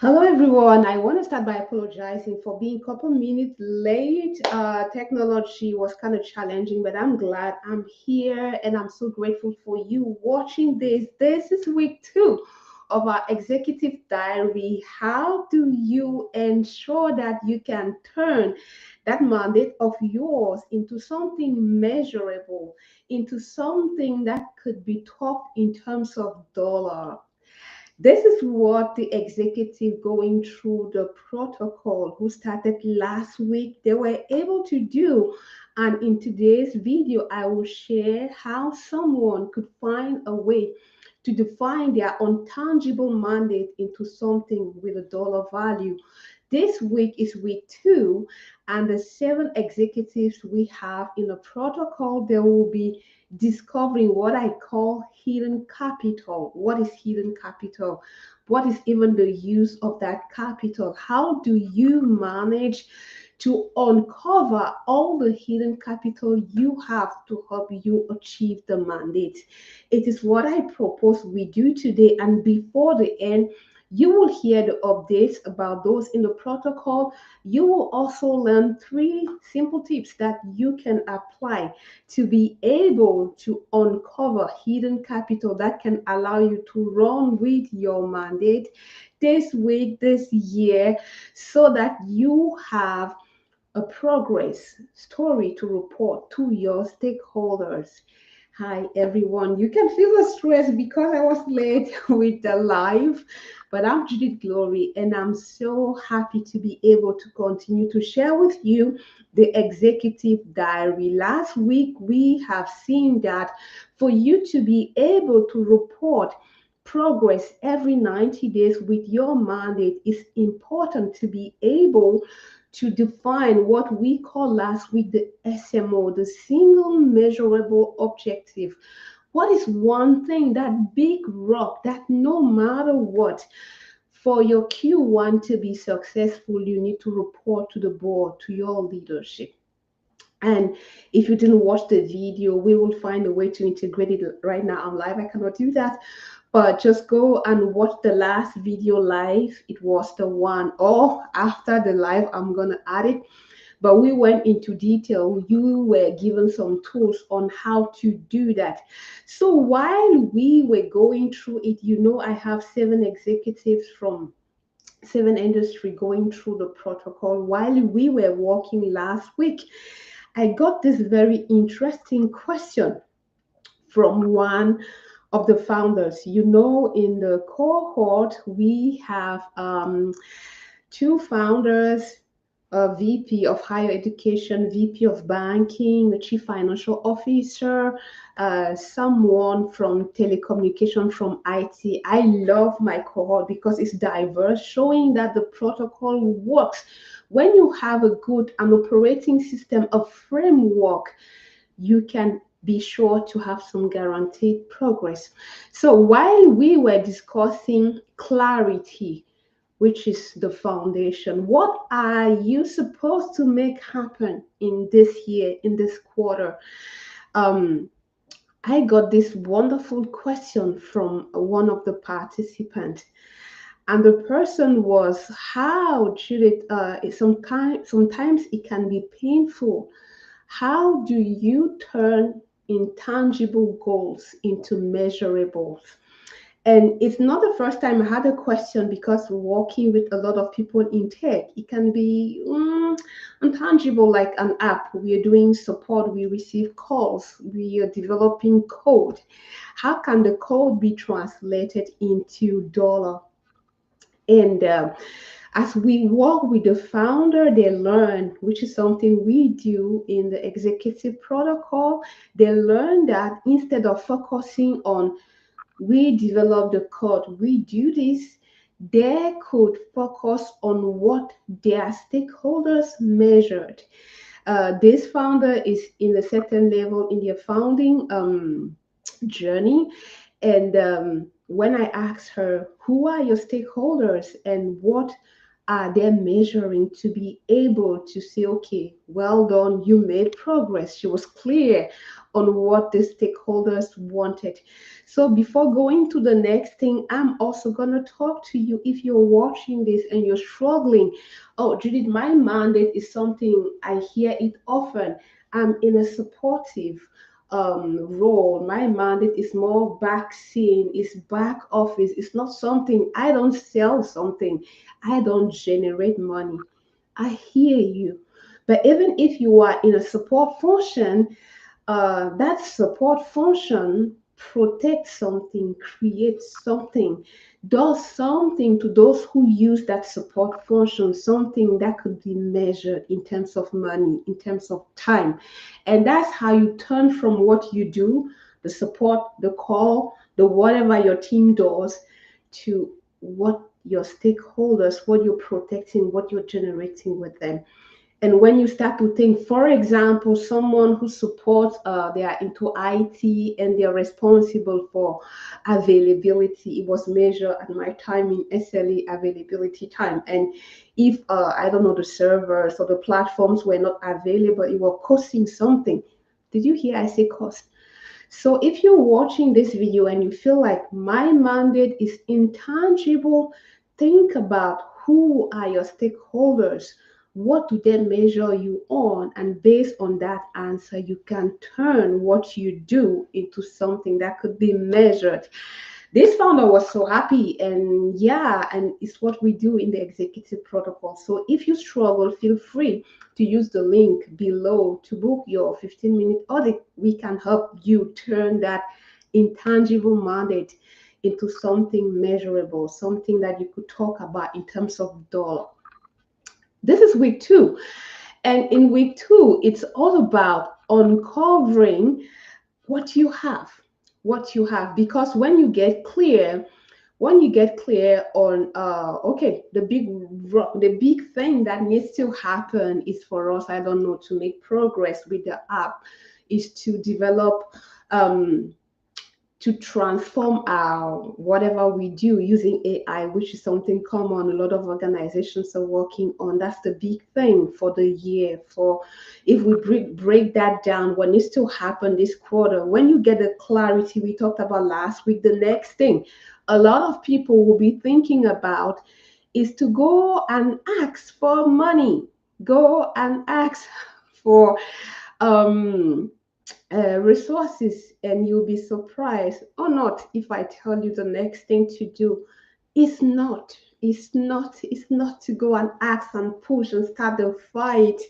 Hello everyone. I want to start by apologizing for being a couple minutes late. Technology was kind of challenging, but I'm glad I'm here and I'm so grateful for you watching this. This is week 2 of our executive diary. How do you ensure that you can turn that mandate of yours into something measurable, into something that could be talked in terms of dollar? This is what the executive going through the protocol who started last week, they were able to do. And in today's video, I will share how someone could find a way to define their intangible mandate into something with a dollar value. This week is week 2, and the 7 executives we have in the protocol, they will be discovering what I call hidden capital. What is hidden capital? What is even the use of that capital? How do you manage to uncover all the hidden capital you have to help you achieve the mandate? It is what I propose we do today. And before the end, you will hear the updates about those in the protocol. You will also learn 3 simple tips that you can apply to be able to uncover hidden capital that can allow you to run with your mandate this week, this year, so that you have a progress story to report to your stakeholders. Hi everyone. You can feel the stress because I was late with the live, but I'm Judith Glory and I'm so happy to be able to continue to share with you the executive diary. Last week we have seen that for you to be able to report progress every 90 days with your mandate is important to be able to define what we call last week the SMO, the single measurable objective. What is one thing, that big rock that no matter what, for your Q1 to be successful, you need to report to the board, to your leadership? And if you didn't watch the video, we will find a way to integrate it right now. I'm live, I cannot do that. But just go and watch the last video live. It was the one, or after the live, I'm going to add it. But we went into detail. You were given some tools on how to do that. So while we were going through it, I have 7 executives from 7 industry going through the protocol. While we were working last week, I got this very interesting question from one of the founders. In the cohort, we have 2 founders, a VP of higher education, VP of banking, a chief financial officer, someone from telecommunication, from IT. I love my cohort because it's diverse, showing that the protocol works. When you have a good an operating system, a framework, you can be sure to have some guaranteed progress. So while we were discussing clarity, which is the foundation, what are you supposed to make happen in this year, in this quarter? Um, I got this wonderful question from one of the participants. And the person was, how should it, sometimes it can be painful. How do you turn intangible goals into measurables? And it's not the first time I had a question, because working with a lot of people in tech, it can be intangible, like an app. We are doing support, we receive calls, we are developing code. How can the code be translated into dollar? And as we work with the founder, they learn, which is something we do in the executive protocol. They learn that instead of focusing on we develop the code, we do this, they could focus on what their stakeholders measured. This founder is in a certain level in their founding journey. And when I asked her, who are your stakeholders and what are they measuring to be able to say, okay, well done, you made progress? She was clear on what the stakeholders wanted. So before going to the next thing, I'm also going to talk to you if you're watching this and you're struggling. Oh, Judith, my mandate is something I hear it often. I'm in a supportive role. My mandate is more back scene, it's back office. It's not something, I don't sell something, I don't generate money. I hear you. But even if you are in a support function, that support function protects something, creates something, does something to those who use that support function, something that could be measured in terms of money, in terms of time. And that's how you turn from what you do, the support, the call, the whatever your team does, to what your stakeholders, what you're protecting, what you're generating with them. And when you start to think, for example, someone who supports, they are into IT and they're responsible for availability. It was measured at my time in SLE availability time. And if, I don't know, the servers or the platforms were not available, it was costing something. Did you hear I say cost? So if you're watching this video and you feel like my mandate is intangible, think about who are your stakeholders, what do they measure you on, and based on that answer, you can turn what you do into something that could be measured. This founder was so happy, and yeah, and it's what we do in the executive protocol. So if you struggle, feel free to use the link below to book your 15-minute audit. We can help you turn that intangible mandate into something measurable, something that you could talk about in terms of dollar. This is week 2, and in week 2 it's all about uncovering what you have, because when you get clear, on okay, the big thing that needs to happen is for us, I don't know, to make progress with the app, is to develop, to transform our whatever we do using AI, which is something common a lot of organizations are working on. That's the big thing for the year. For if we break that down, what needs to happen this quarter, when you get the clarity we talked about last week, the next thing a lot of people will be thinking about is to go and ask for money, go and ask for um resources, and you'll be surprised or not if I tell you the next thing to do is not. It's not to go and ask and push and start the fight.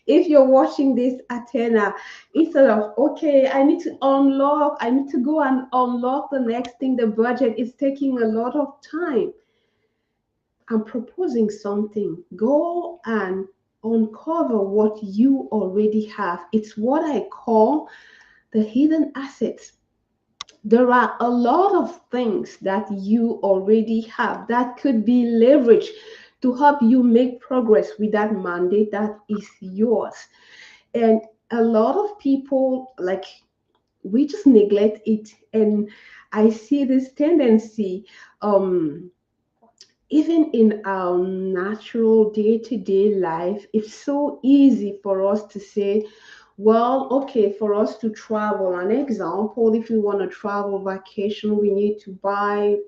If you're watching this, Athena, instead of, okay, I need to go and unlock the next thing, the budget is taking a lot of time. I'm proposing something. Go and uncover what you already have. It's what I call the hidden assets. There are a lot of things that you already have that could be leveraged to help you make progress with that mandate that is yours. And a lot of people, like, we just neglect it. And I see this tendency, even in our natural day-to-day life. It's so easy for us to say, well, okay, for us to travel, an example, if we want to travel vacation, we need to buy.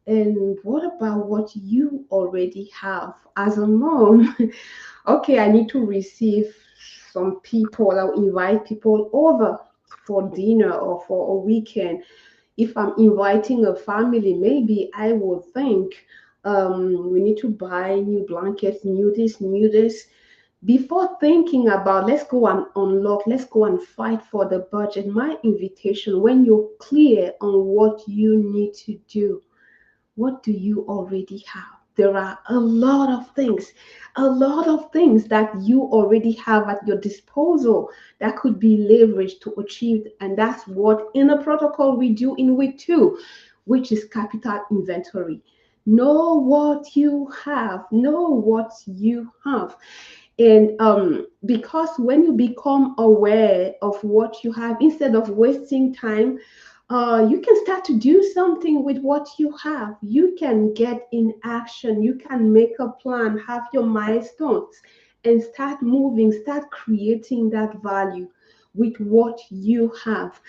And what about what you already have as a mom? Okay, I need to receive some people, I'll invite people over for dinner or for a weekend. If I'm inviting a family, maybe I will think, we need to buy new blankets, new this, before thinking about, let's go and unlock, let's go and fight for the budget. My invitation, when you're clear on what you need to do, what do you already have? There are a lot of things that you already have at your disposal that could be leveraged to achieve. And that's what in a protocol we do in week 2, which is capital inventory. Know what you have, know what you have. And because when you become aware of what you have, instead of wasting time, you can start to do something with what you have. You can get in action. You can make a plan, have your milestones, and start moving, start creating that value with what you have.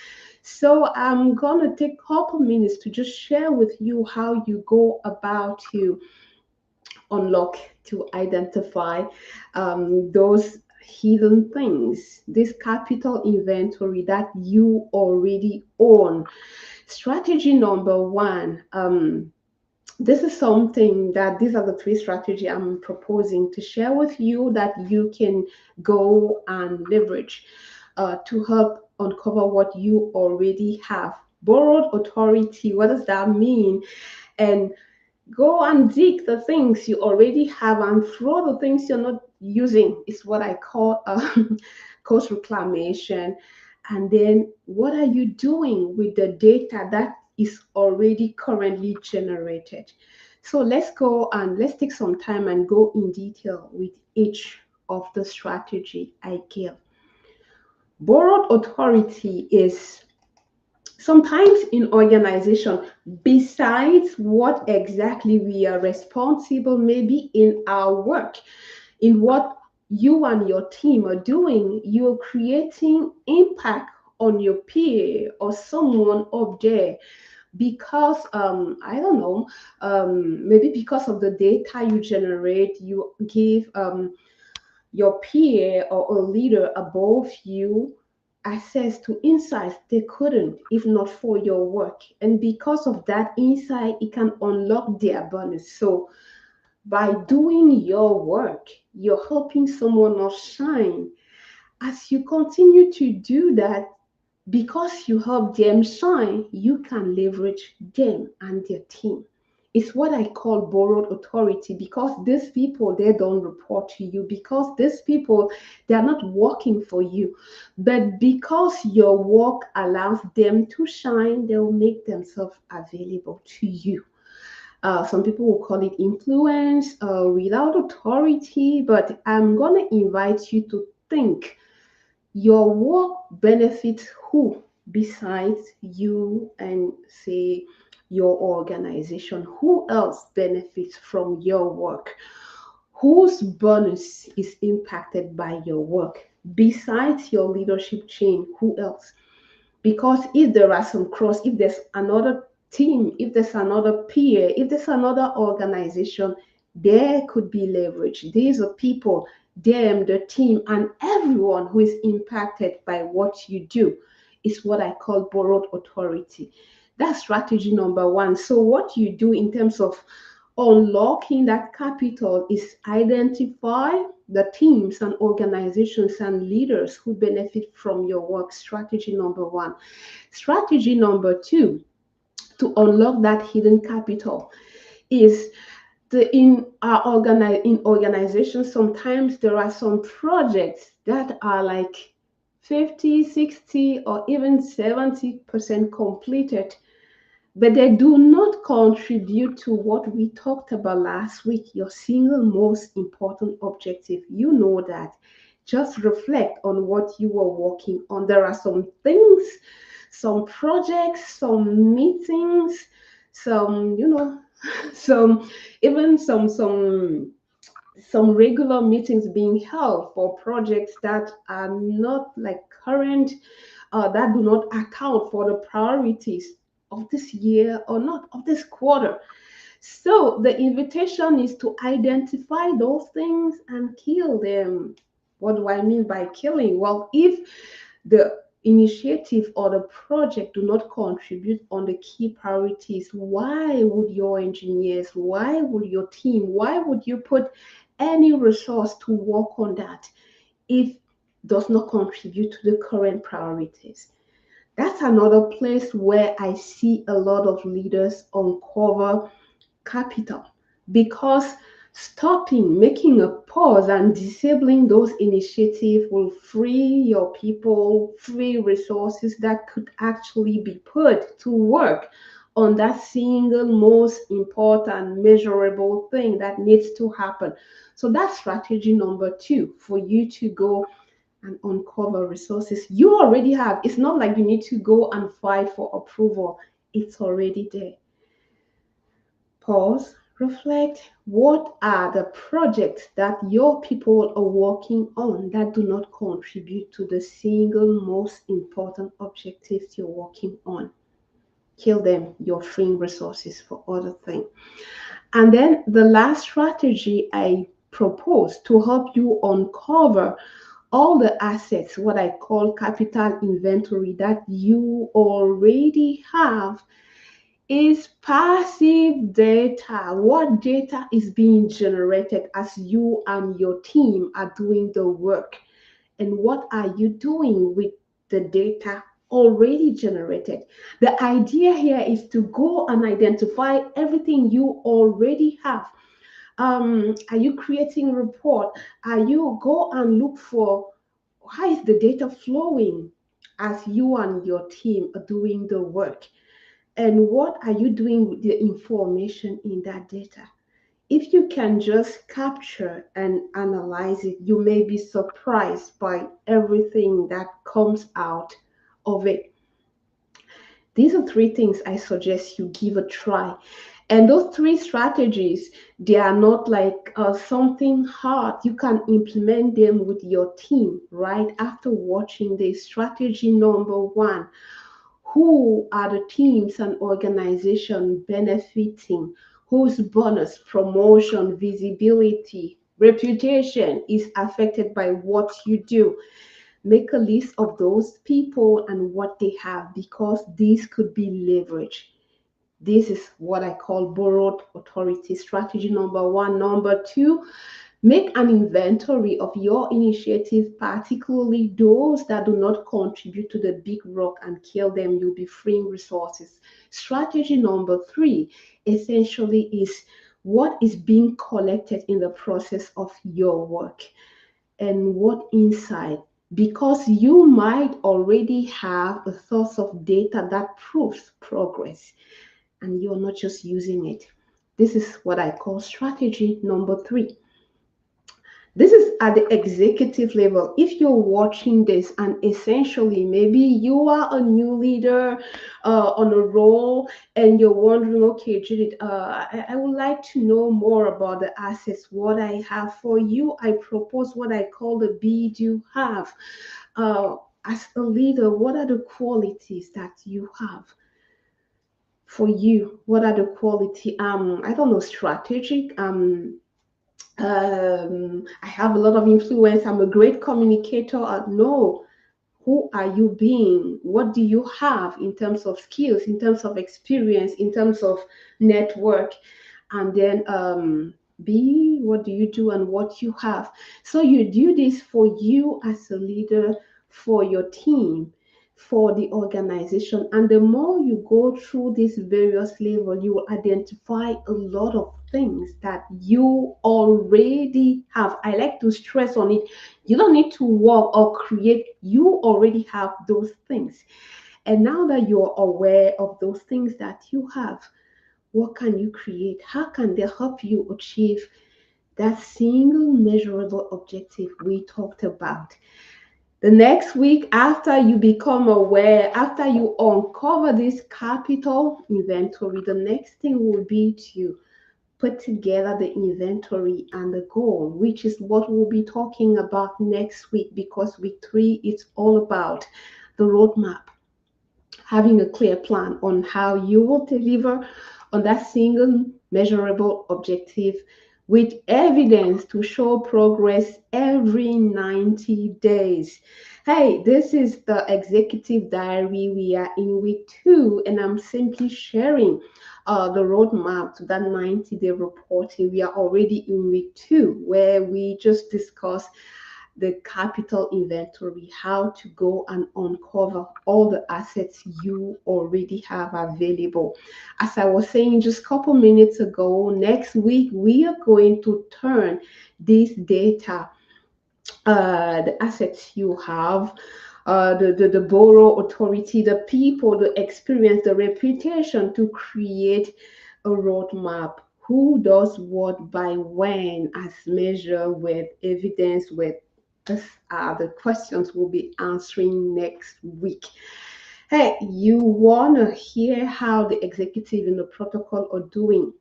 So I'm gonna take a couple minutes to just share with you how you go about to unlock, to identify those hidden things, this capital inventory that you already own. Strategy number one, this is something that these are the three strategies I'm proposing to share with you that you can go and leverage to help uncover what you already have. Borrowed authority, what does that mean? And go and dig the things you already have and throw the things you're not using, is what I call cost reclamation. And then what are you doing with the data that is already currently generated? So let's go and let's take some time and go in detail with each of the strategy I give. Borrowed authority is sometimes in organization, besides what exactly we are responsible, maybe in our work, in what you and your team are doing, you're creating impact on your peer or someone up there because I don't know, maybe because of the data you generate, you give your peer or a leader above you access to insights they couldn't if not for your work. And because of that insight, it can unlock their bonus. So by doing your work, you're helping someone else shine. As you continue to do that, because you help them shine, you can leverage them and their team. It's what I call borrowed authority, because these people, they don't report to you, because these people, they are not working for you, but because your work allows them to shine, they will make themselves available to you. Some people will call it influence without authority, but I'm going to invite you to think your work benefits who besides you and say your organization? Who else benefits from your work? Whose bonus is impacted by your work besides your leadership chain? Who else? Because if there are some cross, if there's another team, if there's another peer, if there's another organization, there could be leverage. These are people, them, the team, and everyone who is impacted by what you do is what I call borrowed authority. That's strategy number one. So what you do in terms of unlocking that capital is identify the teams and organizations and leaders who benefit from your work. Strategy number one. Strategy number two, to unlock that hidden capital, is in organizations, sometimes there are some projects that are like 50, 60, or even 70% completed, but they do not contribute to what we talked about last week, your single most important objective. You know that. Just reflect on what you are working on. There are some things, some projects, some meetings, some, some even some regular meetings being held for projects that are not like current, that do not account for the priorities of this year or not of this quarter. So the invitation is to identify those things and kill them. What do I mean by killing? Well, if the initiative or the project do not contribute on the key priorities, why would your engineers, why would your team, why would you put any resource to work on that if does not contribute to the current priorities? That's another place where I see a lot of leaders uncover capital, because stopping, making a pause, and disabling those initiatives will free your people, free resources that could actually be put to work on that single most important measurable thing that needs to happen. So that's strategy number two, for you to go and uncover resources you already have. It's not like you need to go and fight for approval, it's already there. Pause, Reflect what are the projects that your people are working on that do not contribute to the single most important objectives you're working on. Kill them, you're freeing resources for other things. And then the last strategy I propose to help you uncover all the assets, what I call capital inventory that you already have, is passive data. What data is being generated as you and your team are doing the work? And what are you doing with the data already generated? The idea here is to go and identify everything you already have. Are you creating a report? Are you go and look for how is the data flowing as you and your team are doing the work? And what are you doing with the information in that data? If you can just capture and analyze it, you may be surprised by everything that comes out of it. These are three things I suggest you give a try. And those three strategies, they are not like something hard. You can implement them with your team right after watching this. Strategy number one: who are the teams and organizations benefiting? Whose bonus, promotion, visibility, reputation is affected by what you do? Make a list of those people and what they have, because this could be leverage. This is what I call borrowed authority. Strategy number one. Number two, make an inventory of your initiative, particularly those that do not contribute to the big rock, and kill them. You'll be freeing resources. Strategy number three essentially is what is being collected in the process of your work and what insight, because you might already have a source of data that proves progress and you're not just using it. This is what I call strategy number three. This is at the executive level. If you're watching this and essentially maybe you are a new leader on a role and you're wondering, okay, Judith, I would like to know more about the assets, what I have for you. I propose what I call the be do have. As a leader, what are the qualities that you have? For you, what are the quality? I don't know, strategic. I have a lot of influence. I'm a great communicator. No, who are you being? What do you have in terms of skills, in terms of experience, in terms of network? And then B, what do you do and what you have? So you do this for you as a leader, for your team, for the organization. And the more you go through these various levels, you will identify a lot of things that you already have. I like to stress on it. You don't need to work or create, you already have those things. And now that you're aware of those things that you have, what can you create? How can they help you achieve that single measurable objective we talked about? The next week, after you become aware, after you uncover this capital inventory, the next thing will be to put together the inventory and the goal, which is what we'll be talking about next week, because week 3 is all about the roadmap, having a clear plan on how you will deliver on that single measurable objective with evidence to show progress every 90 days. Hey, this is the executive diary. We are in week 2, and I'm simply sharing the roadmap to that 90-day reporting. We are already in week 2, where we just discussed the capital inventory, how to go and uncover all the assets you already have available. As I was saying just a couple minutes ago, next week we are going to turn this data, the assets you have, the borrow authority, the people, the experience, the reputation, to create a roadmap. Who does what by when, as measured with evidence, with these are the questions we'll be answering next week. Hey, you want to hear how the executive in the protocol are doing?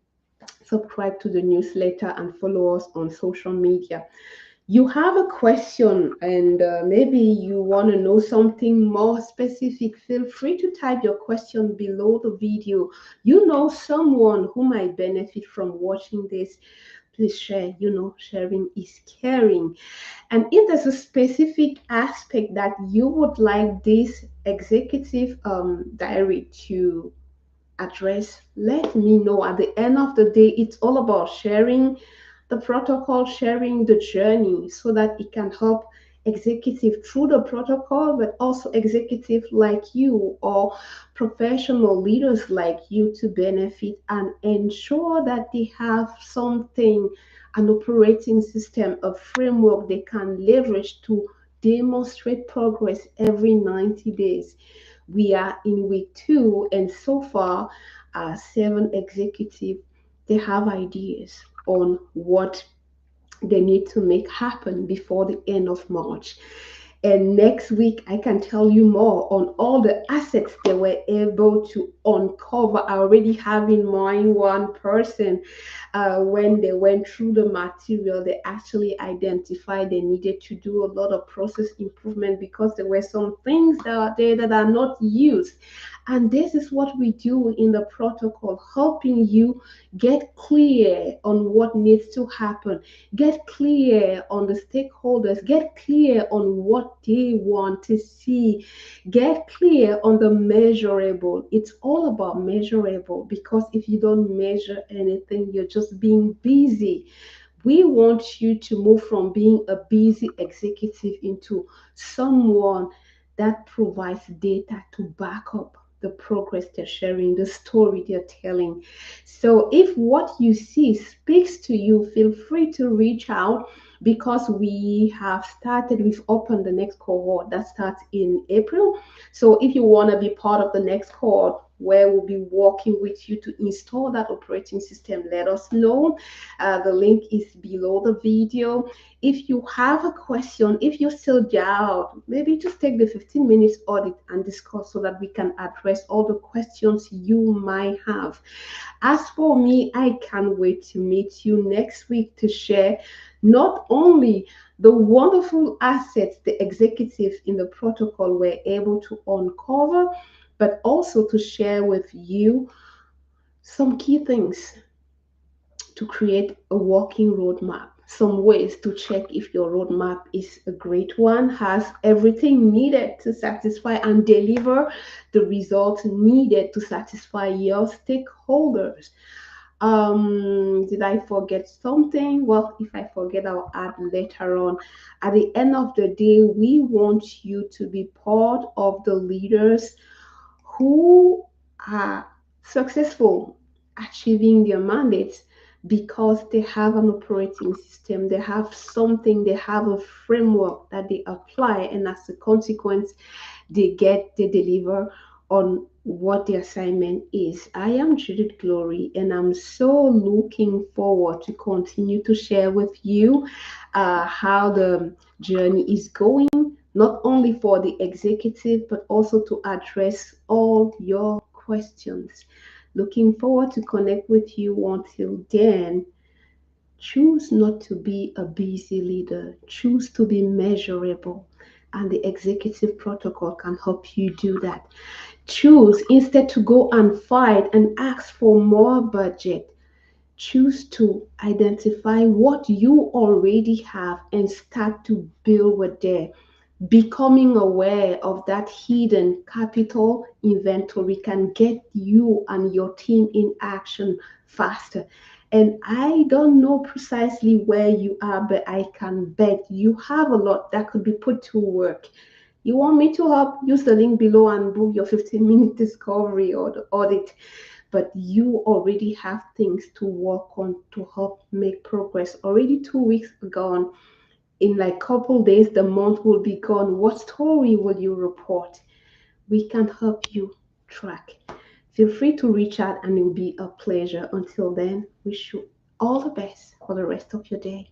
subscribe to the newsletter, and follow us on social media. You have a question and maybe you want to know something more specific, feel free to type your question below the video. You know someone who might benefit from watching this, please share. You know, sharing is caring. And if there's a specific aspect that you would like this executive diary to address, let me know. At the end of the day, it's all about sharing the protocol, sharing the journey so that it can help executive through the protocol, but also executive like you or professional leaders like you to benefit and ensure that they have something, an operating system, a framework they can leverage to demonstrate progress every 90 days. We are in week 2, and so far, 7 executives, they have ideas on what they need to make happen before the end of March. And next week, I can tell you more on all the assets they were able to uncover. I already have in mind one person. When they went through the material, they actually identified they needed to do a lot of process improvement because there were some things that are there that are not used. And this is what we do in the protocol, helping you get clear on what needs to happen, get clear on the stakeholders, get clear on what they want to see, get clear on the measurable. It's all about measurable, because if you don't measure anything, you're just being busy. We want you to move from being a busy executive into someone that provides data to back up the progress they're sharing, the story they're telling. So if what you see speaks to you, feel free to reach out, because we have started, we've opened the next cohort that starts in April. So if you want to be part of the next cohort where we'll be working with you to install that operating system, let us know. The link is below the video. If you have a question, if you still doubt, maybe just take the 15 minutes audit and discuss so that we can address all the questions you might have. As for me, I can't wait to meet you next week to share not only the wonderful assets the executives in the protocol were able to uncover, but also to share with you some key things to create a working roadmap, some ways to check if your roadmap is a great one, has everything needed to satisfy and deliver the results needed to satisfy your stakeholders. Did I forget something? Well, if I forget, I'll add later on. At the end of the day, we want you to be part of the leaders who are successful achieving their mandates because they have an operating system, they have something, they have a framework that they apply, and as a consequence, they deliver on what the assignment is. I am Judith Glory, and I'm so looking forward to continue to share with you how the journey is going, not only for the executive, but also to address all your questions. Looking forward to connect with you. Until then, choose not to be a busy leader. Choose to be measurable. And the executive protocol can help you do that. Choose instead to go and fight and ask for more budget. Choose to identify what you already have and start to build with there. Becoming aware of that hidden capital inventory can get you and your team in action faster. And I don't know precisely where you are, but I can bet you have a lot that could be put to work. You want me to help? Use the link below and book your 15-minute discovery or the audit. But you already have things to work on to help make progress. Already 2 weeks gone. In like couple days, the month will be gone. What story will you report? We can help you track. Feel free to reach out and it will be a pleasure. Until then, wish you all the best for the rest of your day.